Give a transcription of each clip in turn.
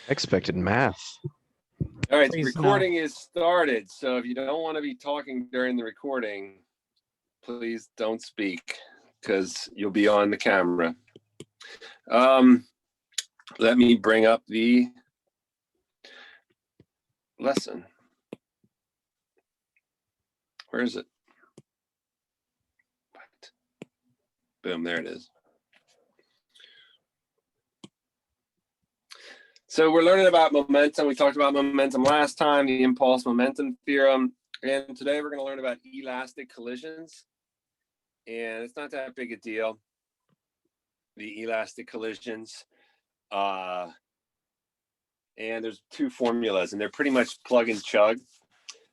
Expected math. All right, the Please, no. recording is started. So if you don't want to be talking during the recording, please don't speak because you'll be on the camera. Let me bring up the lesson. Where is it? Boom, there it is. So we're learning about momentum. We talked about momentum last time, the impulse momentum theorem. And today we're going to learn about elastic collisions. And it's not that big a deal, the elastic collisions. And there's two formulas, and they're pretty much plug and chug.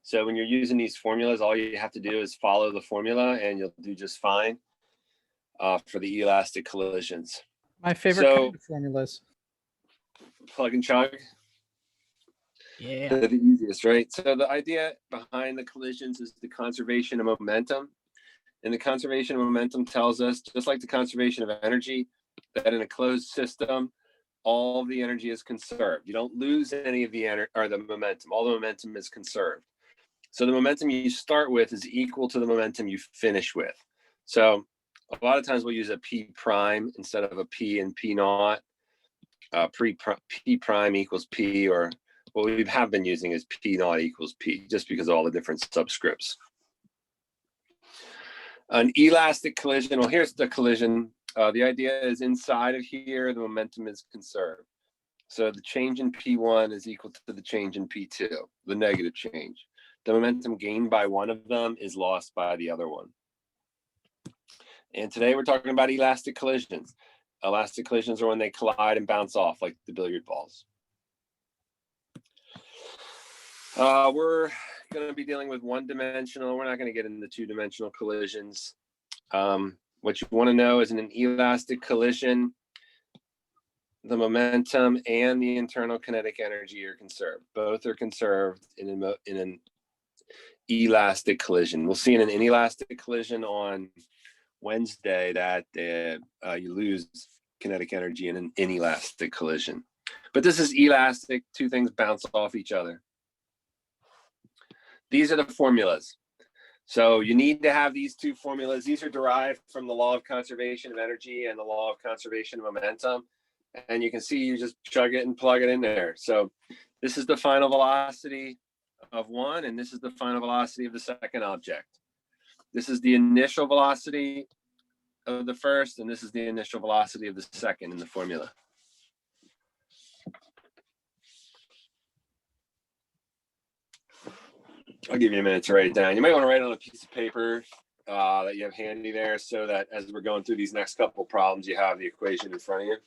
So when you're using these formulas, all you have to do is follow the formula, and you'll do just fine for the elastic collisions. My favorite kind of formulas. Plug and chug. Yeah. They're the easiest, right? So the idea behind the collisions is the conservation of momentum. And the conservation of momentum tells us, just like the conservation of energy, that in a closed system, all the energy is conserved. You don't lose any of the energy or the momentum. All the momentum is conserved. So the momentum you start with is equal to the momentum you finish with. So a lot of times we'll use a P prime instead of a P and P naught. P prime equals P, or what we have been using is P naught equals P, just because of all the different subscripts. An elastic collision, well, here's the collision. The idea is inside of here, the momentum is conserved. So the change in P1 is equal to the change in P2, the negative change. The momentum gained by one of them is lost by the other one. And today we're talking about elastic collisions. Elastic collisions are when they collide and bounce off like the billiard balls. We're going to be dealing with one-dimensional. We're not going to get into two-dimensional collisions. What you want to know is in an elastic collision, the momentum and the internal kinetic energy are conserved. Both are conserved in an elastic collision. We'll see in an inelastic collision on Wednesday that you lose kinetic energy in an inelastic collision. But this is elastic. Two things bounce off each other. These are the formulas. So you need to have these two formulas. These are derived from the law of conservation of energy and the law of conservation of momentum. And you can see you just chug it and plug it in there. So this is the final velocity of one, and this is the final velocity of the second object. This is the initial velocity of the first, and this is the initial velocity of the second in the formula. I'll give you a minute to write it down. You might want to write it on a piece of paper that you have handy there, so that as we're going through these next couple problems, you have the equation in front of you.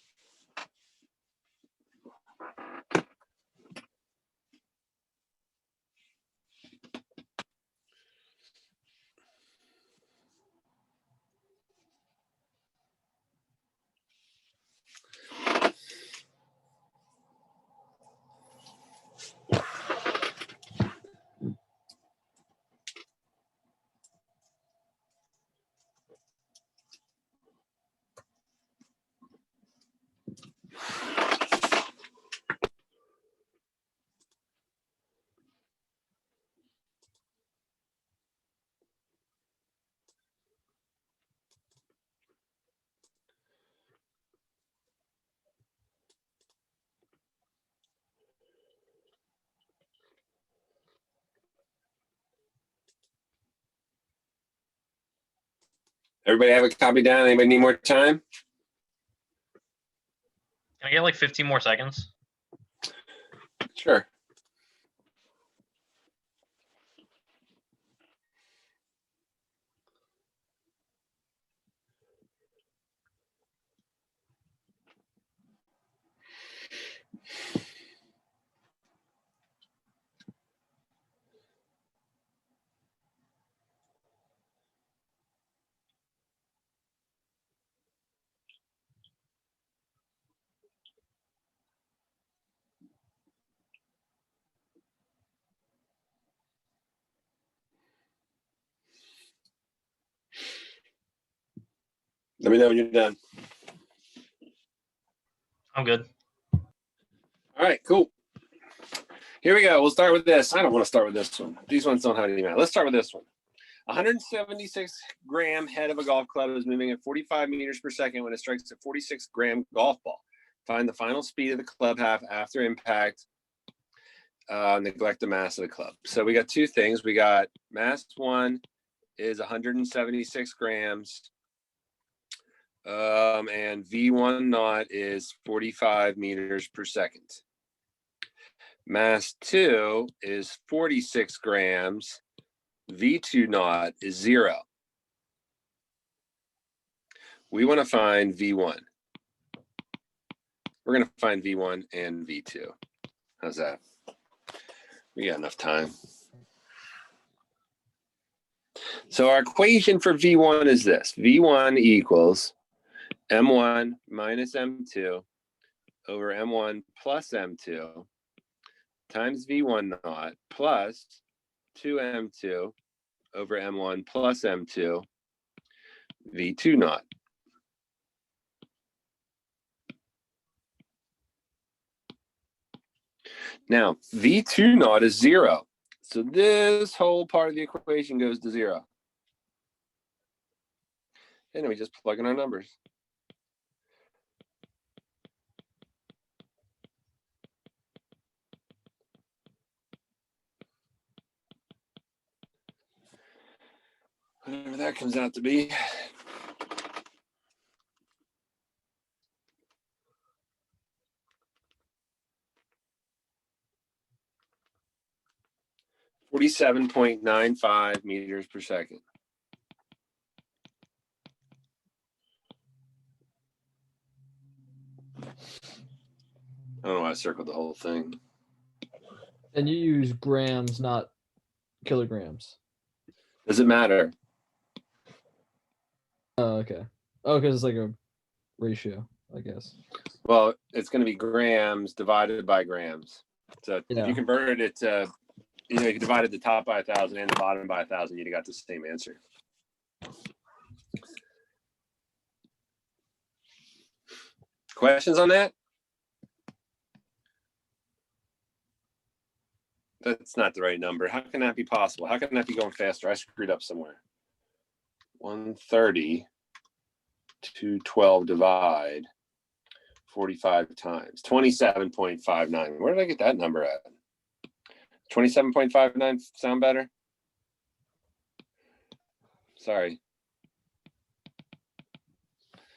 Everybody have a copy down? Anybody need more time? Can I get like 15 more seconds? Sure. Let me know when you're done. I'm good. All right, cool. Here we go. We'll start with this. I don't want to start with this one. These ones don't have any math. Let's start with this one. 176-gram head of a golf club is moving at 45 meters per second when it strikes a 46-gram golf ball. Find the final speed of the club half after impact. Neglect the mass of the club. So we got two things. We got mass one is 176 grams. And V1 naught is 45 meters per second. Mass 2 is 46 grams. V2 naught is 0. We want to find V1. We're going to find V1 and V2. How's that? We got enough time. So our equation for V1 is this. V1 equals M1 minus M2 over M1 plus M2 times V1 naught plus 2M2 over M1 plus M2 V2 naught. Now, V2 naught is 0. So this whole part of the equation goes to 0. And then we just plug in our numbers. Whatever that comes out to be. .95 meters per second. I don't know why I circled the whole thing. And you use grams, not kilograms. Does it matter? Oh, okay. Oh, because it's like a ratio, I guess. Well, it's going to be grams divided by grams. So if you converted it to, you divided the top by 1,000 and the bottom by 1,000, you'd have got the same answer. Questions on that? That's not the right number. How can that be possible? How can that be going faster? I screwed up somewhere. 130 to 12 divide 45 times 27.59. Where did I get that number at? 27.59 sound better? Sorry.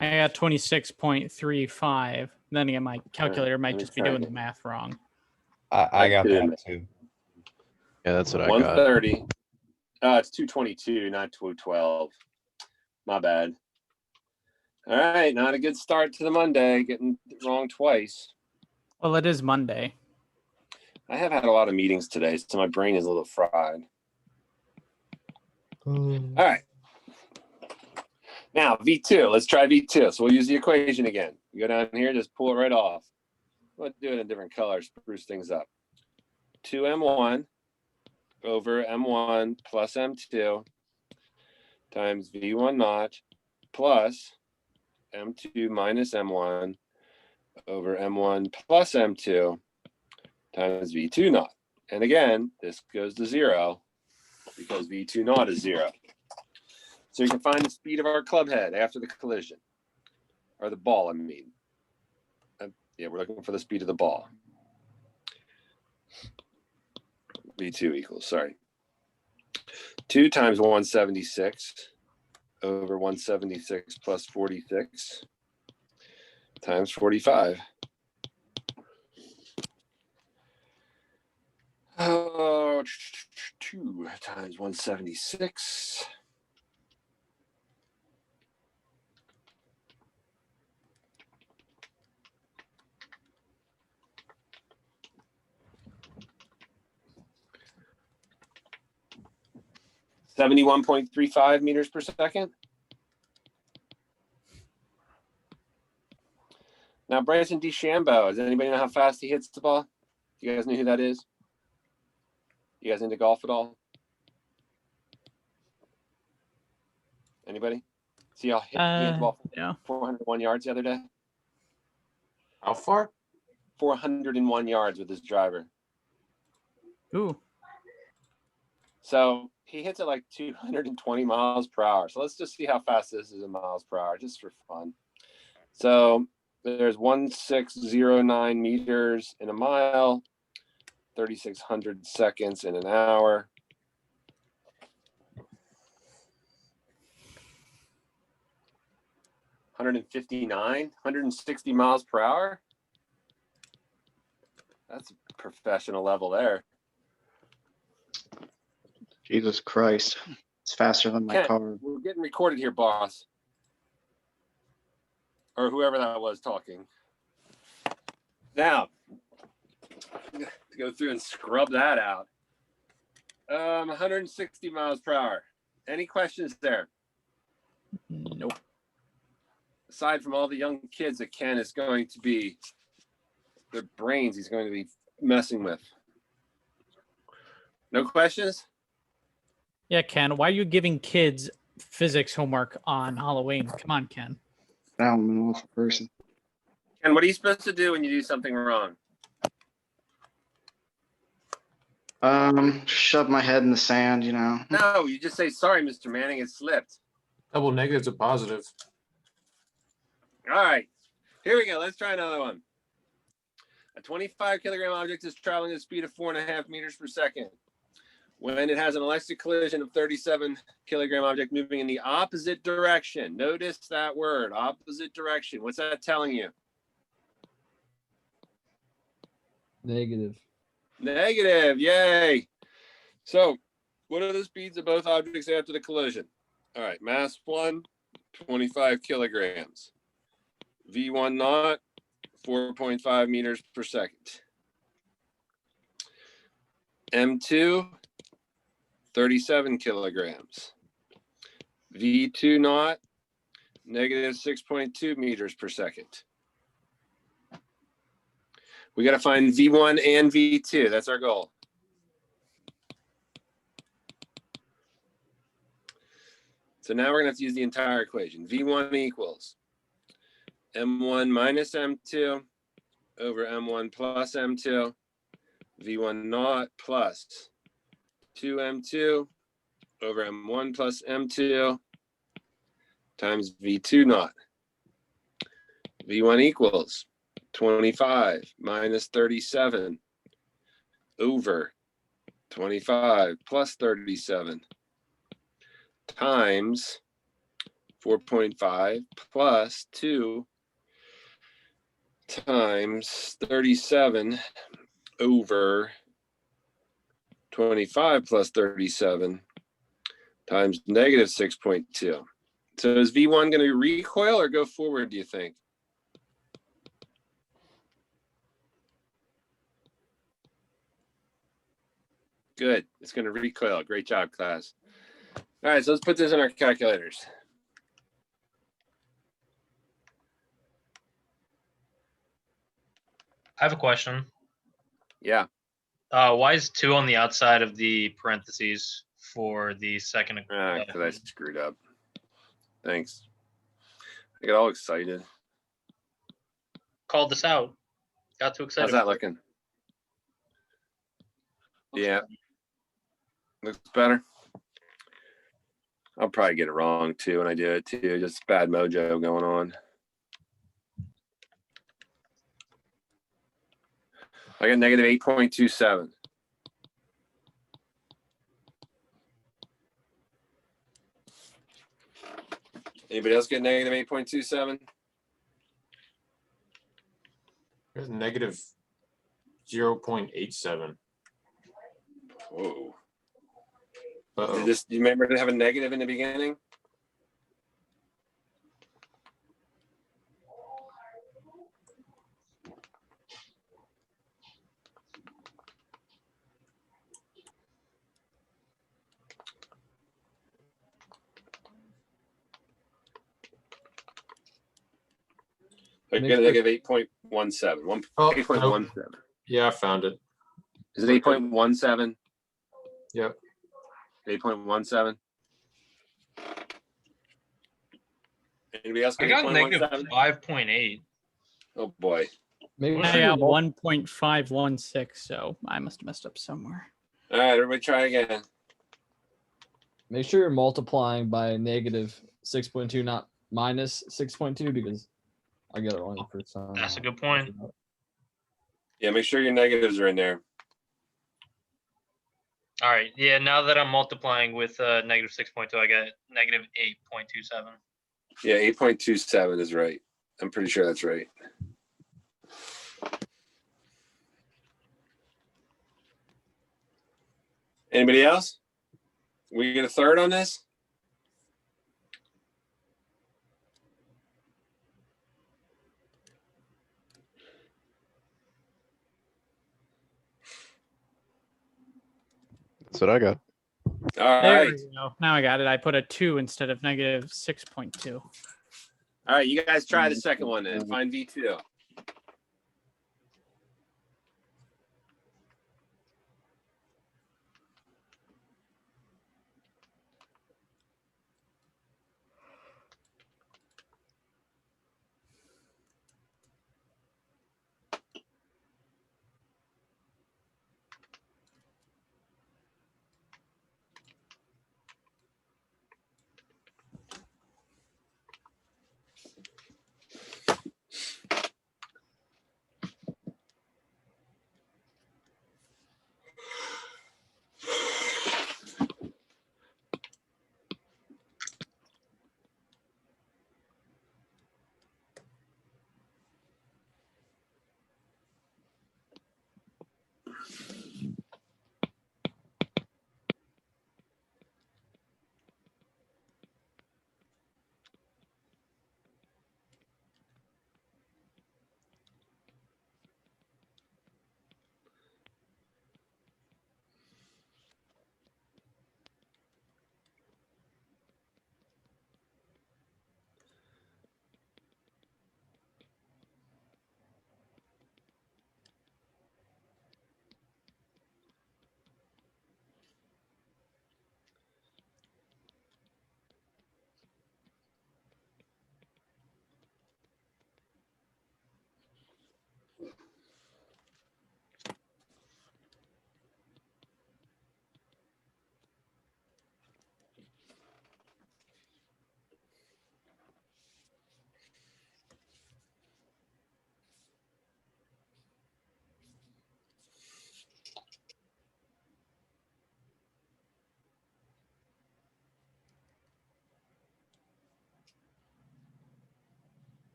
I got 26.35. Then again, my calculator might just be doing the math wrong. I got that too. Yeah, that's what I got. 130. It's 222, not 212. My bad. All right, not a good start to the Monday, getting it wrong twice. Well, it is Monday. I have had a lot of meetings today, so my brain is a little fried. All right. Now, V2, let's try V2. So we'll use the equation again. You go down here, just pull it right off. We'll do it in different colors, spruce things up. 2M1 over M1 plus M2 times V1 naught plus M2 minus M1 over M1 plus M2 times V2 naught. And again, this goes to 0 because V2 naught is 0. So you can find the speed of our club head after the collision, or the ball, I mean. Yeah, we're looking for the speed of the ball. V2 equals, sorry. 2 times 176 over 176 plus 46 times 45. Oh, 2 times 176. .35 meters per second. Now, Branson DeChambeau, does anybody know how fast he hits the ball? You guys know who that is? You guys into golf at all? Anybody? See how he hit the ball Yeah. 401 yards the other day? How far? 401 yards with his driver. Ooh. So he hits it like 220 miles per hour. So let's just see how fast this is in miles per hour, just for fun. So there's 1609 meters in a mile, 3,600 seconds in an hour. $159, 160 miles per hour. That's a professional level there. Jesus Christ. It's faster than my Kent, car. we're getting recorded here, boss. Or whoever that was talking. Now, to go through and scrub that out. 160 miles per hour. Any questions there? Nope. Aside from all the young kids that Ken is going to be, their brains he's going to be messing with. No questions? Yeah, Ken. Why are you giving kids physics homework on Halloween? Come on, Ken. I'm an awful person. Ken, what are you supposed to do when you do something wrong? Shove my head in the sand, you know. No, you just say, sorry, Mr. Manning, it slipped. Double negative's a positive. All right, here we go. Let's try another one. A 25 kilogram object is traveling at a speed of 4.5 meters per second. When it has an electric collision of 37 kilogram object moving in the opposite direction. Notice that word, opposite direction. What's that telling you? Negative. Negative, yay. So what are the speeds of both objects after the collision? All right, mass 1, 25 kilograms. V1 naught, 4.5 meters per second. M2, 37 kilograms. V2 naught, negative 6.2 meters per second. We got to find V1 and V2. That's our goal. So now we're going to have to use the entire equation. V1 equals M1 minus M2 over M1 plus M2. V1 naught plus 2M2 over M1 plus M2 times V2 naught. V1 equals 25 minus 37 over 25 plus 37 times 4.5 plus 2 times 37 over 25 plus 37 times negative 6.2. So is V1 going to recoil or go forward, do you think? Good. It's going to recoil. Great job, class. All right, so let's put this in our calculators. I have a question. Yeah. Why is 2 on the outside of the parentheses for the second? Because I screwed up. Thanks. I got all excited. Called this out. Got too excited. How's that looking? Yeah. Looks better. I'll probably get it wrong too when I do it too. Just bad mojo going on. I got negative 8.27. Anybody else get negative 8.27? There's negative 0.87. Whoa. Uh-oh. Do you remember to have a negative in the beginning? I got a negative 8.17. Oh, 8.17. Yeah, I found it. Is it 8.17? Yep. 8.17. Anybody else I get got negative 8.17? 5.8. Oh boy. Make I sure you're got mul- 1.516, so I must have messed up somewhere. All right, everybody try again. make sure you're multiplying by negative 6.2, not minus 6.2, because I got it wrong the first time. That's a good point. Yeah, make sure your negatives are in there. All right. Yeah. Now that I'm multiplying with negative 6.2, I get negative 8.27. Yeah, 8.27 is right. I'm pretty sure that's right. Anybody else? We get a third on this? That's what I got. All There right. we go. Now I got it. I put a 2 instead of negative 6.2. All right, you guys try the second one then. Find V2.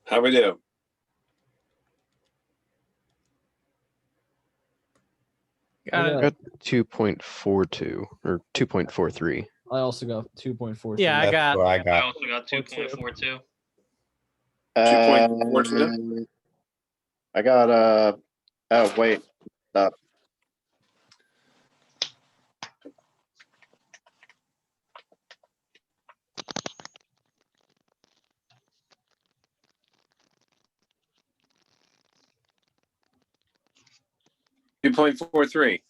How we do? Got Yeah. it. Got 2.42 or 2.43. I also got 2.4. Yeah, I That's got what I I got. also got 2.42. 2.42? I got oh wait, uh, 2.43.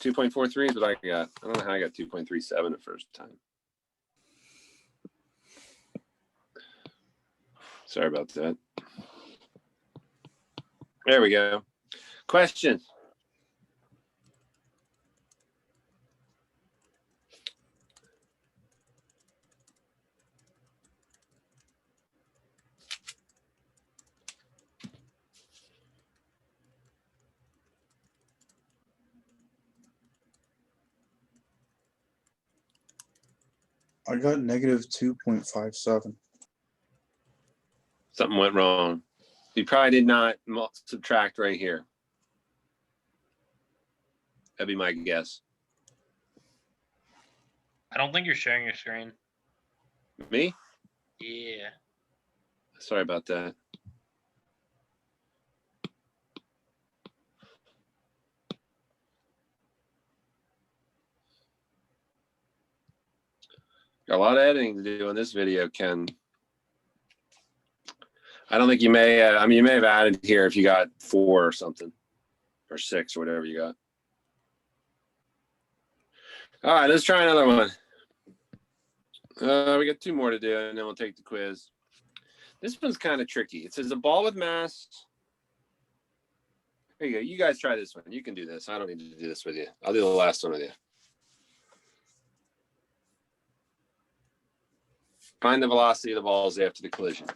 2.43 is what I got. I don't know how I got 2.37 the first time. Sorry about that. There we go. Questions? I got negative 2.57. Something went wrong. You probably did not subtract right here. That'd be my guess. I don't think you're sharing your screen. Me? Yeah. Sorry about that. Got a lot of editing to do in this video, Ken. I don't think you may, I mean, you may have added here if you got 4 or something, or 6 or whatever you got. All right, let's try another one. We got 2 more to do, and then we'll take the quiz. This one's kind of tricky. It says a ball with mass. There you go. You guys try this one. You can do this. I don't need to do this with you. I'll do the last one with you. Find the velocity of the balls after the collision.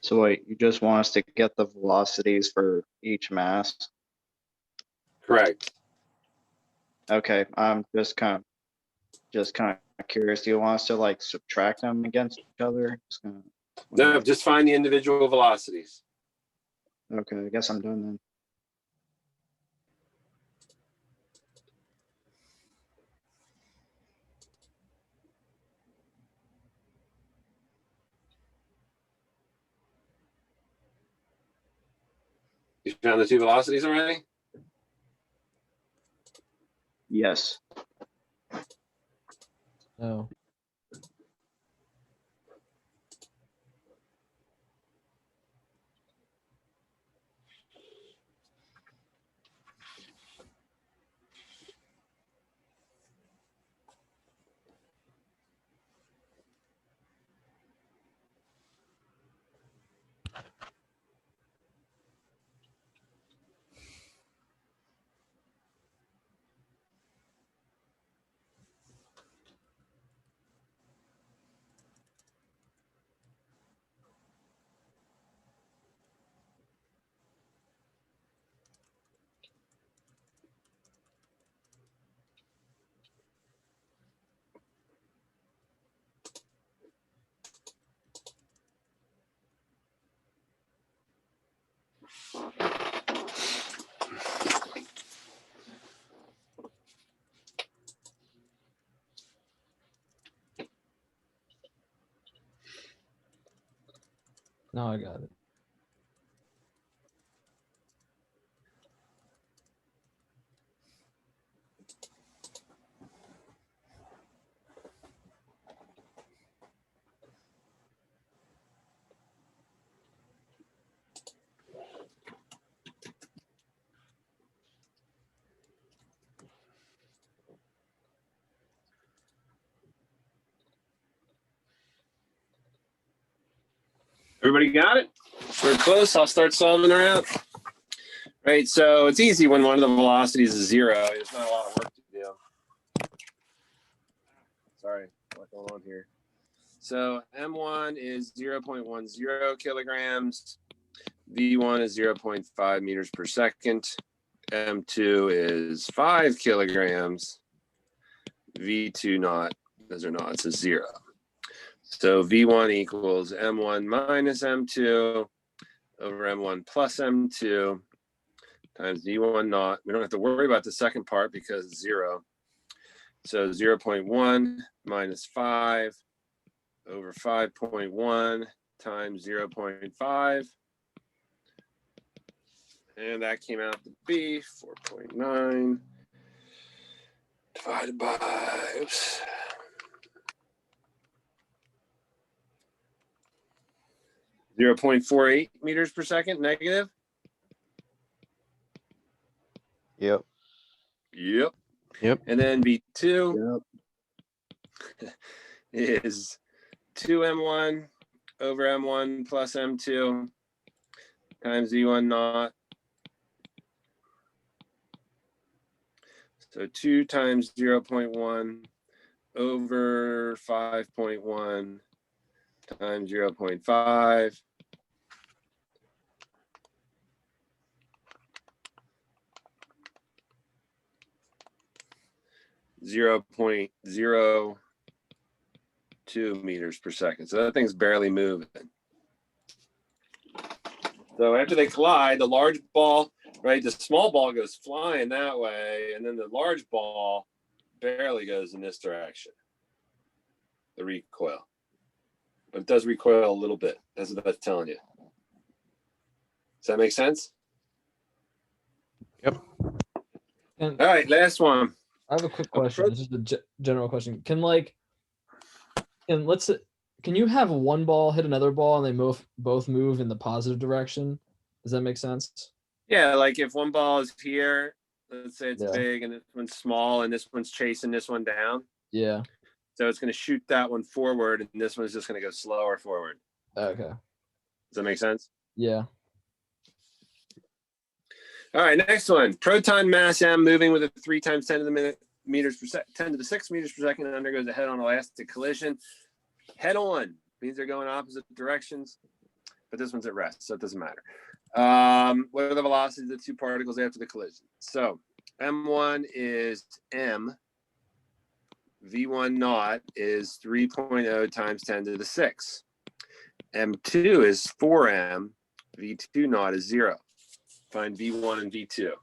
So wait, you just want us to get the velocities for each mass? Correct. Okay, I'm just kind of curious. Do you want us to like subtract them against each other? No, just find the individual velocities. Okay, I guess I'm done then. You found the 2 velocities already? Yes. No. Now I got it. Everybody got it? We're close. I'll start solving her out. Right, so it's easy when one of the velocities is 0. There's not a lot of work to do. Sorry, what's going on here? So M1 is 0.10 kilograms. V1 is 0.5 meters per second. M2 is 5 kilograms. V2 not, those are not, it's 0. So V1 equals M1 minus M2 over M1 plus M2 times V1 naught. We don't have to worry about the second part because it's 0. So 0.1 minus 5 over 5.1 times 0.5. And that came out to be 4.9 divided by, oops. .48 meters per second negative. Yep. Yep. Yep. And then V2 is 2M1 over M1 plus M2 times V1 naught. So 2 times 0.1 over 5.1 times 0.5. .02 meters per second. So that thing's barely moving. So after they collide, the large ball, right, the small ball goes flying that way, and then the large ball barely goes in this direction, the recoil. But it does recoil a little bit. That's what that's telling you. Does that make sense? Yep. And All right, last one. I have a quick question. This is a general question. Can you have one ball hit another ball and they both move in the positive direction? Does that make sense? Yeah, like if one ball is here, let's say it's Yeah. big and this one's small and this one's chasing this one down. Yeah. So it's going to shoot that one forward and this one's just going to go slower forward. Okay. Does that make sense? Yeah. All right, next one. Proton mass M moving with a 3 times 10 to the minute meters per second, 10 to the 6 meters per second undergoes a head-on elastic collision. Head-on means they're going opposite directions, but this one's at rest, so it doesn't matter. What are the velocities of the two particles after the collision? So M1 is M. V1 naught is 3.0 times 10 to the 6. M2 is 4M. V2 naught is 0. Find V1 and V2.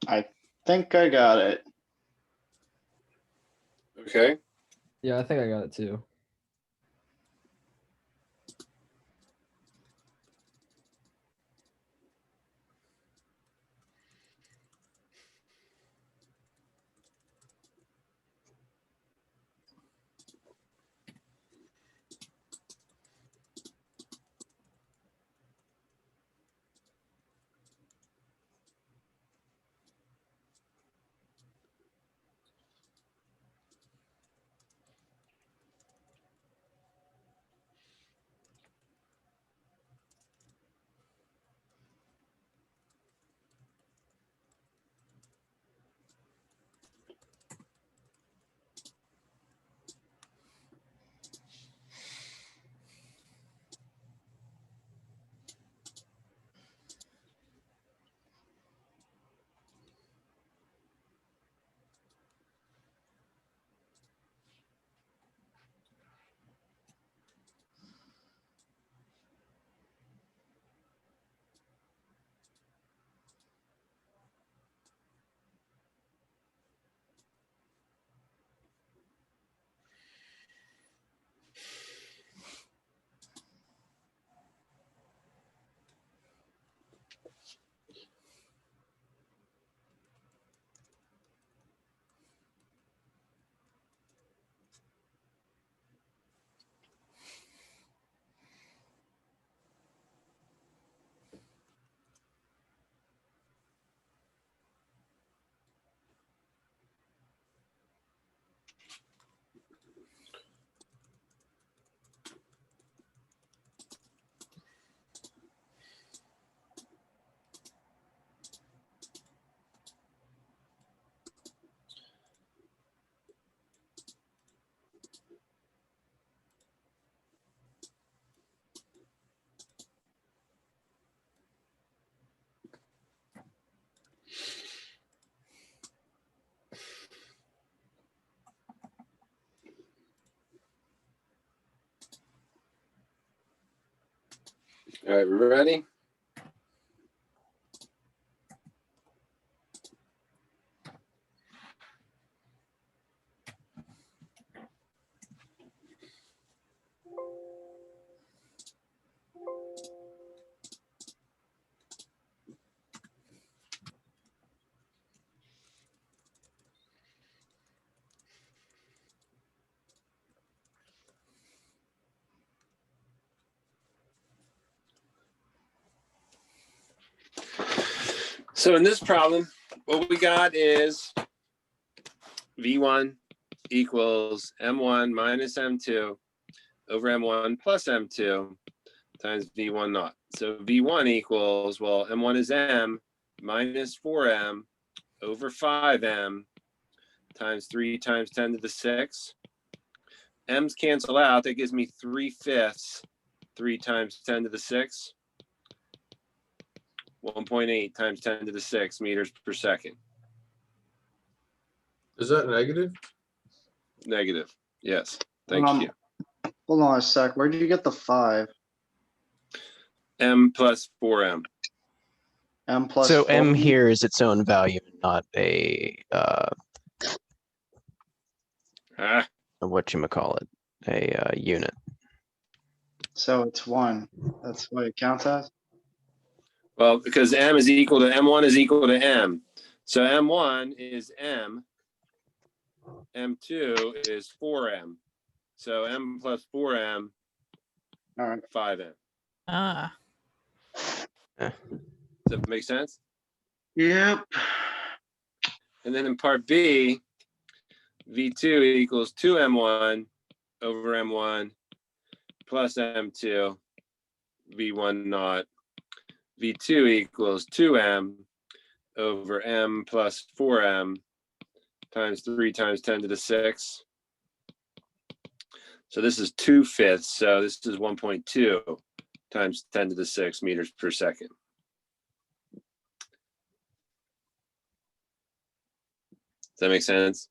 I think I got it. Okay. Yeah, I think I got it too. All right, we ready? So in this problem, what we got is V1 equals M1 minus M2 over M1 plus M2 times V1 naught. So V1 equals, well, M1 is M minus 4M over 5M times 3 times 10 to the 6. M's cancel out. That gives me 3/5. 3 times 10 to the 6. 1.8 times 10 to the 6 meters per second. Is that negative? Negative. Yes. Thank you. Hold on a sec. Where did you get the 5? M plus 4M. M plus. So M 4? here is its own value, not a, Ah, whatchamacallit, a unit. So it's 1. That's what it counts as? well, because M is equal to M1 is equal to M. So M1 is M. M2 is 4M. So M plus 4M, All right. 5M. Ah, Does that make sense? Yep. And then in part B, V2 equals 2M1 over M1 plus M2, V1 naught. V2 equals 2M over M plus 4M times 3 times 10 to the 6. So this is 2/5. So this is 1.2 times 10 to the 6 meters per second. Does that make sense?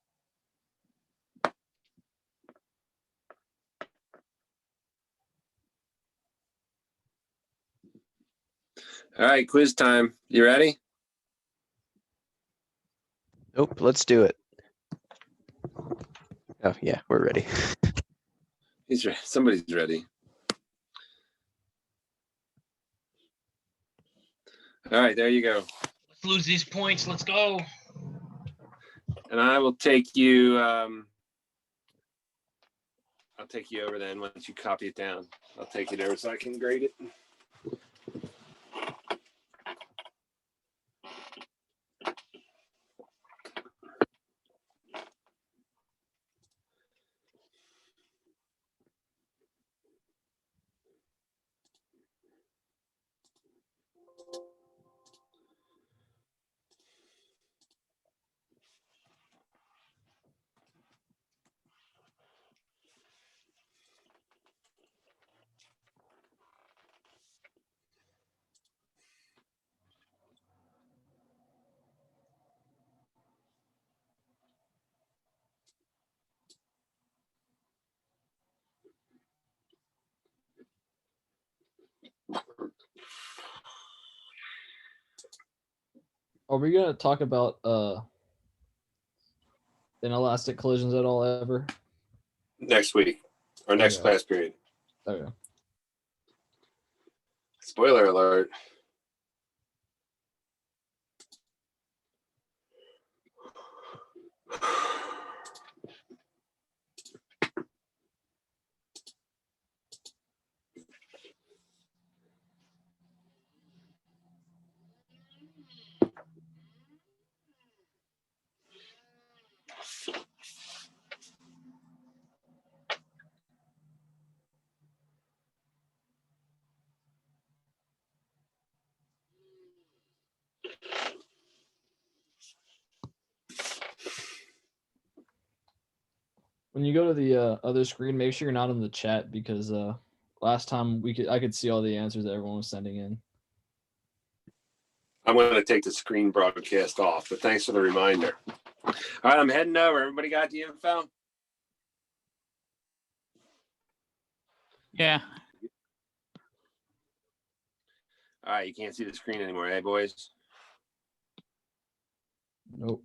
All right, quiz time. You ready? Nope, let's do it. Oh, yeah, we're ready. Somebody's ready. All right, there you go. Let's lose these points. Let's go. And I will take you. I'll take you over then once you copy it down. I'll take it over so I can grade it. Are we gonna talk about inelastic collisions at all ever? Next week or next Okay. class period. Okay. Spoiler alert. When you go to the other screen, make sure you're not in the chat because last time I could see all the answers that everyone was sending in. I'm going to take the screen broadcast off, but thanks for the reminder. All right, I'm heading over. Everybody got the info? Yeah. All right, you can't see the screen anymore, hey boys? Nope.